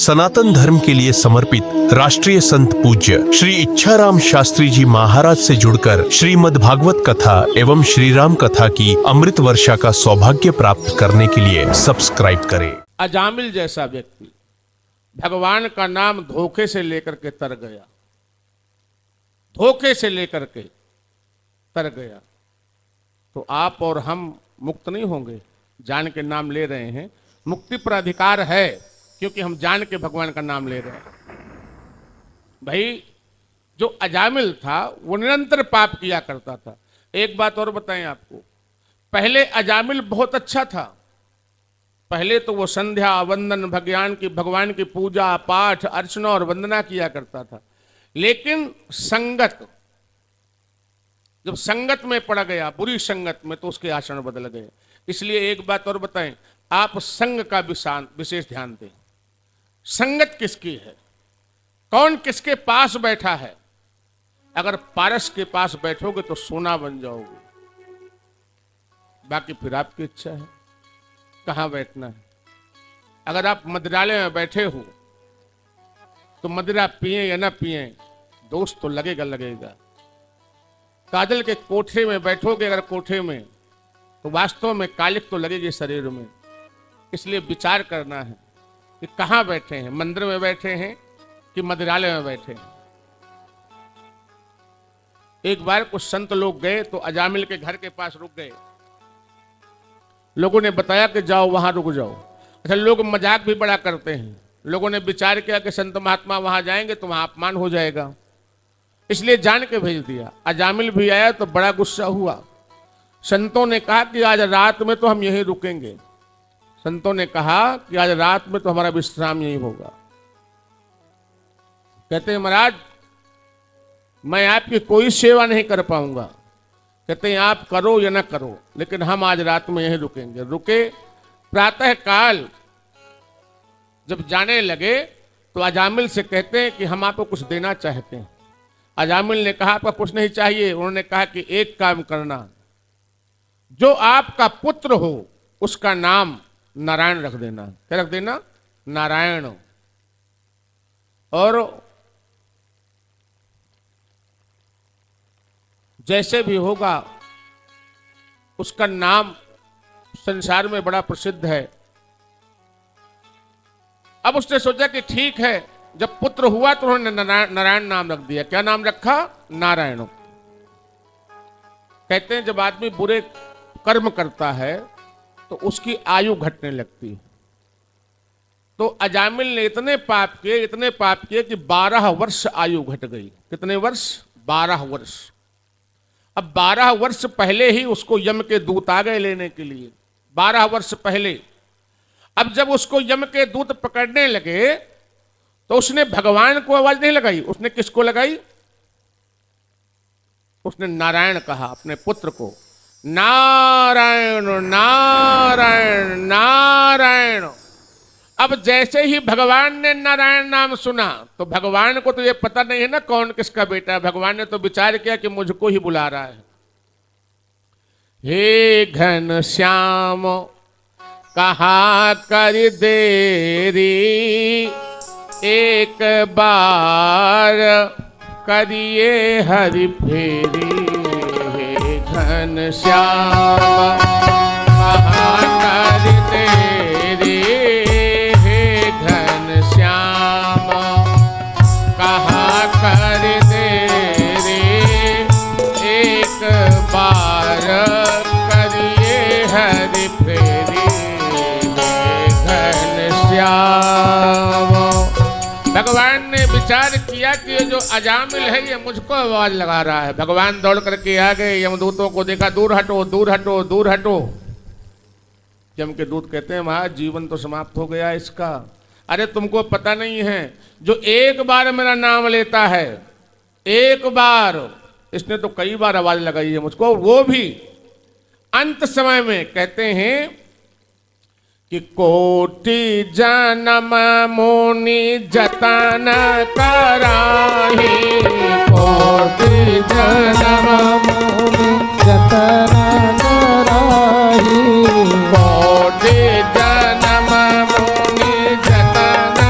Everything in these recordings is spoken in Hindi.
सनातन धर्म के लिए समर्पित राष्ट्रीय संत पूज्य श्री इच्छाराम शास्त्री जी महाराज से जुड़कर श्रीमद् भागवत कथा एवं श्री राम कथा की अमृत वर्षा का सौभाग्य प्राप्त करने के लिए सब्सक्राइब करें। अजामिल जैसा व्यक्ति भगवान का नाम धोखे से लेकर के तर गया, धोखे से लेकर के तर गया, तो आप और हम मुक्त नहीं होंगे। जान के नाम ले रहे हैं, मुक्ति पर अधिकार है क्योंकि हम जान के भगवान का नाम ले रहे हैं। भाई जो अजामिल था वो निरंतर पाप किया करता था। एक बात और बताएं आपको, पहले अजामिल बहुत अच्छा था। पहले तो वो संध्या वंदन भगवान की पूजा पाठ अर्चना और वंदना किया करता था, लेकिन जब संगत में पड़ गया, बुरी संगत में, तो उसके आचरण बदल गए। इसलिए एक बात और बताएं, आप संग का विशेष ध्यान दें। संगत किसकी है, कौन किसके पास बैठा है। अगर पारस के पास बैठोगे तो सोना बन जाओगे, बाकी फिर आपकी इच्छा है कहां बैठना है। अगर आप मदिरालय में बैठे हो तो मदिरा पिए या ना पिए, दोस्त तो लगेगा। काजल के कोठे में बैठोगे अगर कोठे में, तो वास्तव में कालिक तो लगेगी शरीर में। इसलिए विचार करना है कि कहां बैठे हैं, मंदिर में बैठे हैं कि मदिरालय में बैठे हैं। एक बार कुछ संत लोग गए तो अजामिल के घर के पास रुक गए। लोगों ने बताया कि जाओ वहां रुक जाओ। अच्छा, लोग मजाक भी बड़ा करते हैं। लोगों ने विचार किया कि संत महात्मा वहां जाएंगे तो वहां अपमान हो जाएगा, इसलिए जान के भेज दिया। अजामिल भी आया तो बड़ा गुस्सा हुआ। संतों ने कहा कि आज रात में तो हम यहीं रुकेंगे। संतों ने कहा कि आज रात में तो हमारा विश्राम यहीं होगा। कहते हैं महाराज मैं आपकी कोई सेवा नहीं कर पाऊंगा। कहते हैं आप करो या ना करो, लेकिन हम आज रात में यहीं रुकेंगे। रुके, प्रातः काल जब जाने लगे तो अजामिल से कहते हैं कि हम आपको कुछ देना चाहते हैं। अजामिल ने कहा आपका कुछ नहीं चाहिए। उन्होंने कहा कि एक काम करना, जो आपका पुत्र हो उसका नाम नारायण रख देना। क्या रख देना? नारायण। और जैसे भी होगा उसका नाम संसार में बड़ा प्रसिद्ध है। अब उसने सोचा कि ठीक है, जब पुत्र हुआ तो उन्होंने नारायण नाम रख दिया। क्या नाम रखा? नारायण। कहते हैं जब आदमी बुरे कर्म करता है तो उसकी आयु घटने लगती है। तो अजामिल ने इतने पाप किए कि 12 वर्ष आयु घट गई। कितने वर्ष? 12 वर्ष। अब 12 वर्ष पहले ही उसको यम के दूत आ गए लेने के लिए, 12 वर्ष पहले। अब जब उसको यम के दूत पकड़ने लगे तो उसने भगवान को आवाज नहीं लगाई। उसने किसको लगाई? उसने नारायण कहा अपने पुत्र को। नारायण नारायण नारायण। अब जैसे ही भगवान ने नारायण नाम सुना तो भगवान को तो ये पता नहीं है ना कौन किसका बेटा है। भगवान ने तो विचार किया कि मुझको ही बुला रहा है। हे घन श्याम कहाँ कर देरी, एक बार करिए हरि फेरी। हे घन श्याम कहाँ कर देरी, हे घन श्याम कहाँ कर देरी, एक बार करिए हरि फेरी। हे घन श्याम। भगवान ने विचार किया कि ये जो अजामिल है ये मुझको आवाज लगा रहा है। भगवान दौड़ करके आ गए, यमदूतों को देखा, दूर हटो दूर हटो दूर हटो। यम के दूत कहते हैं महाराज जीवन तो समाप्त हो गया इसका। अरे तुमको पता नहीं है, जो एक बार मेरा नाम लेता है, एक बार, इसने तो कई बार आवाज लगाई है मुझको, वो भी अंत समय में। कहते हैं कि कोटि जन्म मुनि जतन कराही, कोटि जन्म मुनि जतन कराही, कोटि जन्म मुनि जतन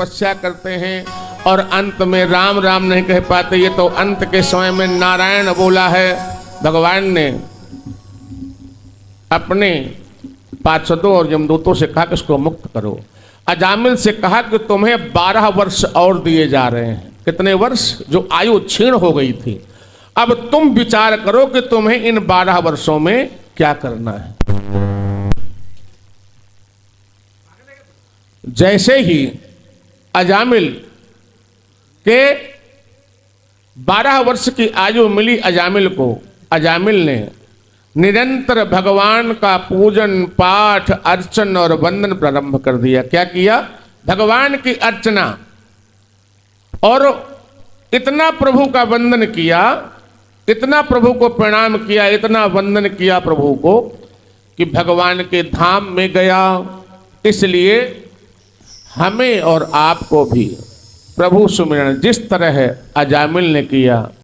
तपस्या करते हैं और अंत में राम राम नहीं कह पाते। ये तो अंत के समय में नारायण बोला है। भगवान ने अपने पार्षदों और यमदूतों से कहा कि इसको मुक्त करो। अजामिल से कहा कि तुम्हें 12 वर्ष और दिए जा रहे हैं। कितने वर्ष? जो आयु क्षीण हो गई थी। अब तुम विचार करो कि तुम्हें इन 12 वर्षों में क्या करना है। जैसे ही अजामिल के 12 वर्ष की आयु मिली अजामिल को, अजामिल ने निरंतर भगवान का पूजन पाठ अर्चन और वंदन प्रारंभ कर दिया। क्या किया? भगवान की अर्चना, और इतना प्रभु का वंदन किया, इतना प्रभु को प्रणाम किया, इतना वंदन किया प्रभु को कि भगवान के धाम में गया। इसलिए हमें और आपको भी प्रभु सुमिरन जिस तरह अजामिल ने किया